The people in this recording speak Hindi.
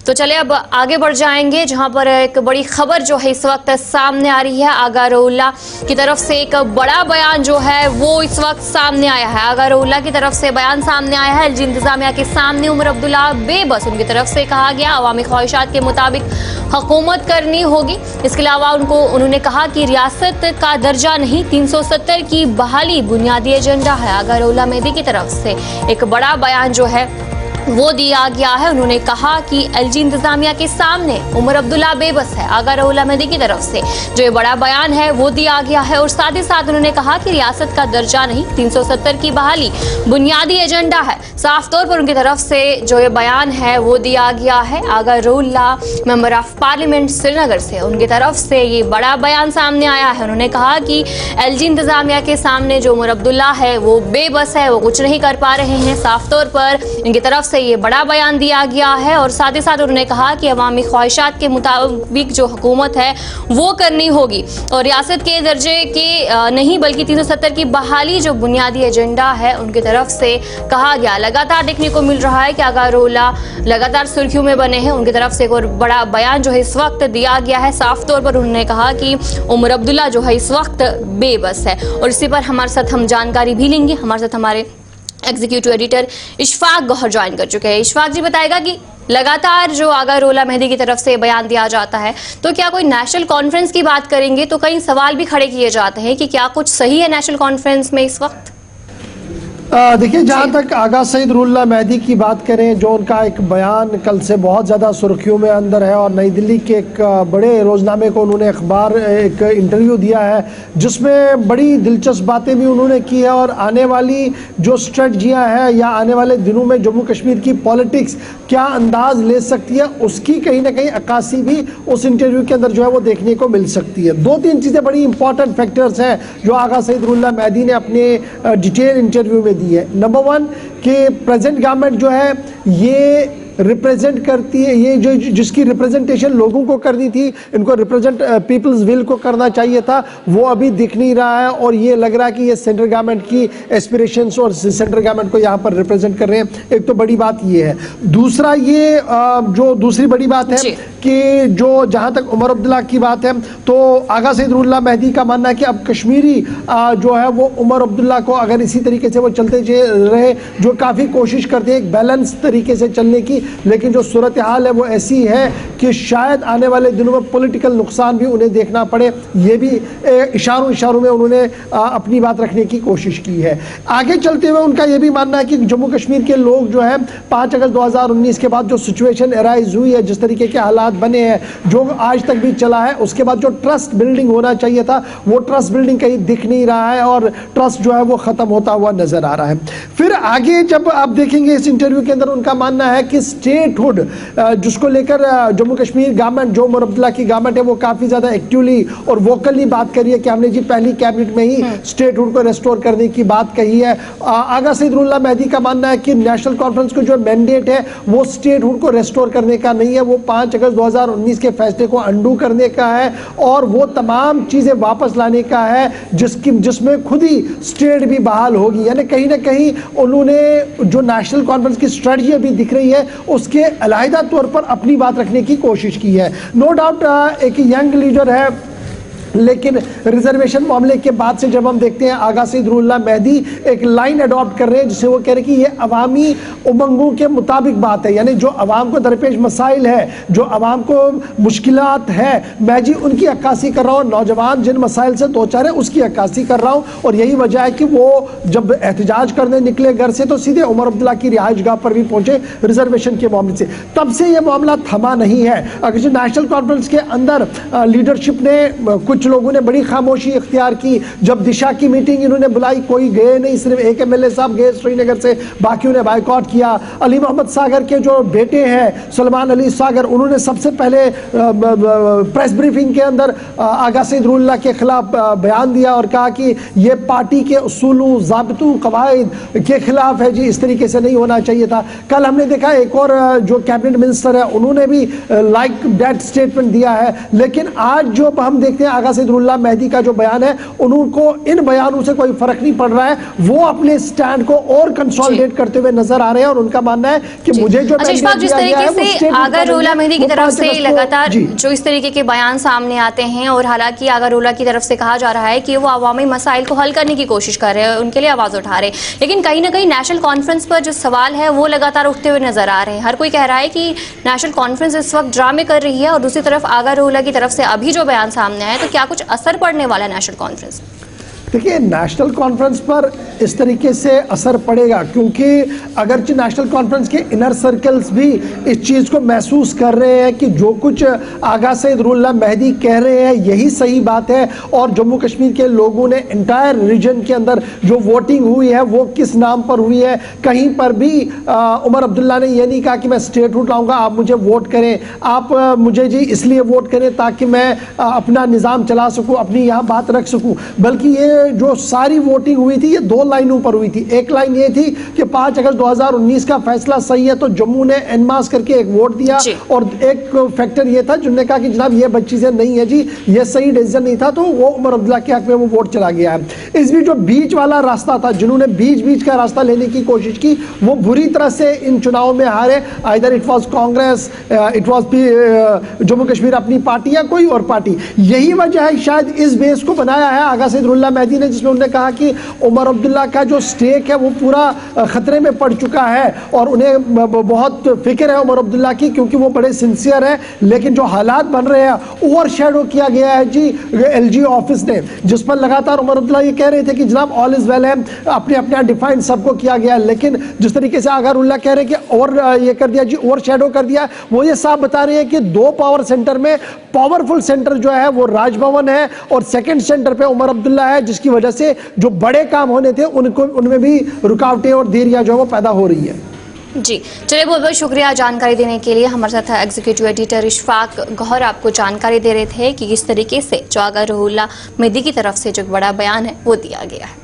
तो चले अब आगे बढ़ जाएंगे, जहां पर एक बड़ी खबर जो है इस वक्त सामने आ रही है। आगा रऊल्लाह की तरफ से एक बड़ा बयान जो है वो इस वक्त सामने आया है। आगा रऊल्लाह की तरफ से बयान सामने आया है। एलजी इंतजामिया के सामने उमर अब्दुल्ला बेबस, उनकी तरफ से कहा गया अवामी ख्वाहिशात के मुताबिक हुकूमत करनी होगी। इसके अलावा उन्होंने कहा कि रियासत का दर्जा नहीं, 370 की बहाली बुनियादी एजेंडा है। आगा रऊल्लाह मेहदी की तरफ से एक बड़ा बयान जो है वो दिया गया है। उन्होंने कहा कि एलजी इंतजामिया के सामने उमर अब्दुल्ला बेबस है। आगा रऊल्लाह मेहदी की तरफ से जो ये बड़ा बयान है वो दिया गया है और साथ ही साथ उन्होंने कहा कि रियासत का दर्जा नहीं, 370 की बहाली बुनियादी एजेंडा है। साफ तौर पर उनकी तरफ से जो ये बयान है वो दिया गया है। आगा रऊल्लाह मेंबर ऑफ पार्लियामेंट श्रीनगर से उनकी तरफ से ये बड़ा बयान सामने आया है। उन्होंने कहा कि एलजी इंतजामिया के सामने जो उमर अब्दुल्ला है वो बेबस है, वो कुछ नहीं कर पा रहे हैं। साफ तौर पर इनकी तरफ से ये बड़ा बयान दिया गया है और साथ ही साथ उन्होंने कहा कि अवामी ख्वाहिशात के मुताबिक जो हुकूमत है वो करनी होगी और रियासत के दर्जे के नहीं बल्कि 370 की बहाली जो बुनियादी एजेंडा है उनकी तरफ से कहा गया। लगातार देखने को मिल रहा है कि आगा रऊल्लाह लगातार सुर्खियों में बने हैं। उनकी तरफ से एक और बड़ा बयान जो है इस वक्त दिया गया है। साफ तौर पर उन्होंने कहा कि उमर अब्दुल्ला जो है इस वक्त बेबस है और इसी पर हमारे साथ हम जानकारी भी लेंगे। हमारे साथ हमारे executive editor Ishfaq Gauhar join कर चुके हैं। इशफाक जी बताएगा कि लगातार जो आगा रऊल्लाह मेहदी की तरफ से बयान दिया जाता है तो क्या कोई नेशनल कॉन्फ्रेंस की बात करेंगे तो कई सवाल भी खड़े किए जाते हैं कि क्या कुछ सही है नेशनल कॉन्फ्रेंस में इस वक्त? देखिए, जहाँ तक आगा सईद रऊल्लाह मेहदी की बात करें, जो उनका एक बयान कल से बहुत ज़्यादा सुर्खियों में अंदर है और नई दिल्ली के एक बड़े रोज़नामे को उन्होंने अखबार एक इंटरव्यू दिया है जिसमें बड़ी दिलचस्प बातें भी उन्होंने की है और आने वाली जो स्ट्रेटजियाँ हैं या आने वाले दिनों में जम्मू कश्मीर की पॉलिटिक्स क्या अंदाज ले सकती है उसकी कहीं ना कहीं अक्कासी भी उस इंटरव्यू के अंदर जो है वो देखने को मिल सकती है। दो तीन चीज़ें बड़ी इंपॉर्टेंट फैक्टर्स हैं जो आगा सईद रऊल्लाह मेहदी ने अपने डिटेल इंटरव्यू में दी है। नंबर वन कि प्रेजेंट गवर्नमेंट जो है ये रिप्रेजेंट करती है, ये जो जिसकी रिप्रेजेंटेशन लोगों को करनी थी, इनको रिप्रेजेंट पीपल्स विल को करना चाहिए था, वो अभी दिख नहीं रहा है और ये लग रहा है कि ये सेंट्रल गवर्नमेंट की एस्पिरेशंस और सेंट्रल गवर्नमेंट को यहाँ पर रिप्रेजेंट कर रहे हैं। एक तो बड़ी बात ये है। दूसरा ये जो दूसरी बड़ी बात है कि जो जहाँ तक उमर अब्दुल्ला की बात है तो आगा सईद रऊल्लाह मेहदी का मानना है कि अब कश्मीरी जो है वो उमर अब्दुल्ला को अगर इसी तरीके से वो चलते रहे, जो काफ़ी कोशिश करते हैं एक बैलेंस तरीके से चलने की, लेकिन जो सूरत हाल है वो ऐसी है कि शायद आने वाले दिनों में पॉलिटिकल नुकसान भी उन्हें देखना पड़े। ये भी इशारों में उन्होंने अपनी बात रखने की कोशिश की है। आगे चलते हुए उनका ये भी मानना है कि जम्मू कश्मीर के लोग जो है 5 अगस्त 2019 के बाद जो सिचुएशन अराइज हुई है, जिस तरीके के हालात बने हैं, जो आज तक भी चला है, उसके बाद जो ट्रस्ट बिल्डिंग होना चाहिए था वो ट्रस्ट बिल्डिंग कहीं दिख नहीं रहा है और ट्रस्ट जो है वो ख़त्म होता हुआ नज़र आ रहा है। फिर आगे जब आप देखेंगे इस इंटरव्यू के अंदर उनका मानना है कि स्टेटहुड जिसको लेकर जम्मू कश्मीर गवर्नमेंट जो उमर अब्दुल्ला की गवर्नमेंट है वो काफ़ी ज़्यादा एक्टिवली और वोकली बात करी है कि हमने जी पहली कैबिनेट में ही स्टेटहुड को रेस्टोर करने की बात कही है। आगा सईद रऊल्लाह मेहदी का मानना है कि नेशनल कॉन्फ्रेंस को जो मैंडेट है वो स्टेटहुड को रेस्टोर करने का नहीं है, वो 5 अगस्त 2019 के फैसले को अंडू करने का है और वो तमाम चीज़ें वापस लाने का है जिसमें खुद ही स्टेट भी बहाल होगी। यानी कहीं ना कहीं उन्होंने जो नेशनल कॉन्फ्रेंस की स्ट्रेटजी अभी दिख रही है उसके अलहदा तौर पर अपनी बात रखने की कोशिश की है। नो डाउट एक यंग लीडर है, लेकिन रिजर्वेशन मामले के बाद से जब हम देखते हैं आगा सईद रऊल्लाह मेहदी एक लाइन अडॉप्ट कर रहे हैं जिसे वो कह रहे हैं कि ये अवामी उमंगों के मुताबिक बात है, यानी जो अवाम को दरपेश मसाइल है, जो अवाम को मुश्किलात है, मैं जी उनकी अक्कासी कर रहा हूँ। नौजवान जिन मसाइल से दो चार है उसकी अक्कासी कर रहा हूँ और यही वजह है कि वो जब एहतजाज करने निकले घर से तो सीधे उमर अब्दुल्ला की रिहाइशगाह पर भी पहुंचे रिजर्वेशन के मामले से। तब से ये मामला थमा नहीं है। अगर जो नेशनल कॉन्फ्रेंस के अंदर लीडरशिप ने कुछ लोगों ने बड़ी खामोशी इख्तियार की, जब दिशा की मीटिंग इन्होंने बुलाई कोई गए नहीं, सिर्फ एक एमएलए साहब गए श्रीनगर से, बाकियों ने बाइकआउट किया। अली मोहम्मद सागर के जो बेटे हैं सलमान अली सागर, उन्होंने सबसे पहले प्रेस ब्रीफिंग के अंदर आगा सईद रऊल्लाह के खिलाफ बयान दिया और कहा कि ये पार्टी के उसूलों ज़ाबितों कवायद के खिलाफ है जी, इस तरीके से नहीं होना चाहिए था। कल हमने देखा एक और जो कैबिनेट मिनिस्टर है उन्होंने भी लाइक दैट स्टेटमेंट दिया है। लेकिन आज जो हम देखते हैं आगा सईदुल्लाह मेहदी का जो बयान है, उनको इन बयानों से कोई फर्क नहीं पड़ रहा है। वो अपने स्टैंड को और कंसोलिडेट करते हुए नजर आ रहे हैं और उनका मानना है कि मुझे जो जिस तरीके से आगा रोला मेहदी की तरफ से लगातार जो इस तरीके के बयान सामने आते हैं, और हालांकि आगा रोला की तरफ से कहा जा रहा है कि वो अवामी मसाइल को हल करने की कोशिश कर रहे हैं, उनके लिए आवाज उठा रहे हैं, लेकिन कहीं ना कहीं नेशनल कॉन्फ्रेंस पर जो सवाल है वो लगातार उठते हुए नजर आ रहे हैं। हर कोई कह रहा है कि नेशनल कॉन्फ्रेंस इस वक्त ड्रामे कर रही है, और दूसरी तरफ आगा रोला की तरफ से अभी जो बयान सामने आया, तो क्या कुछ असर पड़ने वाला है नेशनल कॉन्फ्रेंस? देखिए, नेशनल कॉन्फ्रेंस पर इस तरीके से असर पड़ेगा क्योंकि अगरचे नेशनल कॉन्फ्रेंस के इनर सर्कल्स भी इस चीज़ को महसूस कर रहे हैं कि जो कुछ आगा सईदुल्लाह मेहदी कह रहे हैं यही सही बात है, और जम्मू कश्मीर के लोगों ने इंटायर रीजन के अंदर जो वोटिंग हुई है वो किस नाम पर हुई है। कहीं पर भी उमर अब्दुल्ला ने ये नहीं कहा कि मैं स्टेटहुड लाऊंगा, आप मुझे वोट करें, आप मुझे जी इसलिए वोट करें ताकि मैं अपना निज़ाम चला सकूँ, अपनी यहाँ बात रख सकूँ, बल्कि ये जो सारी वोटिंग हुई थी ये दो लाइनों पर हुई थी। एक लाइन ये थी कि 5 अगस्त 2019 का फैसला सही है, तो जम्मू ने एनमास करके एक वोट दिया, और एक फैक्टर ये था जिन्होंने कहा कि जनाब ये बच्ची से नहीं है जी, ये सही डिसीजन नहीं था, तो वो उमर अब्दुल्ला के हक में वो वोट चला गया है। इस बीच जो बीच वाला रास्ता था, जिन्होंने बीच का रास्ता लेने की कोशिश की, वो बुरी तरह से इन चुनाव में हारे। Either it was Congress, it was Jammu Kashmir अपनी पार्टी या कोई और पार्टी। यही वजह है शायद इस बेस को बनाया है आगा सईदुल्लाह मेहदी ने, जिसमें उन्होंने कहा कि उमर अब्दुल्ला का जो स्टेक है वो पूरा खतरे में पड़ चुका है, और उन्हें बहुत फिक्र है उमर अब्दुल्ला की, क्योंकि वो बड़े सिंसियर है। लेकिन जो हालात बन रहे हैं, ओवर शेडो किया गया है जी LG ऑफिस ने, जिस पर लगातार उमर अब्दुल्ला ये कह रहे थे कि जनाब ऑल इज वेल है, अपने अपने डिफाइन सबको किया गया है। लेकिन जिस तरीके से आगारुल्लाह कह रहे हैं कि और ये कर दिया जी, ओवर शेडो कर दिया, वो ये साफ बता रहे हैं कि 2 पावर सेंटर में पावरफुल सेंटर जो है वो राजभवन है, और सेकंड सेंटर पे उमर अब्दुल्ला है, जिसकी वजह से जो बड़े काम होने थे उनमें भी रुकावटें और देरियां जो है वो पैदा हो रही है। जी चलिए, बहुत बहुत शुक्रिया जानकारी देने के लिए। हमारे साथ एग्जीक्यूटिव एडिटर इशफाक गौहर आपको जानकारी दे रहे थे कि किस तरीके से जो आगा रोला मेहदी की तरफ से जो बड़ा बयान है वो दिया गया है।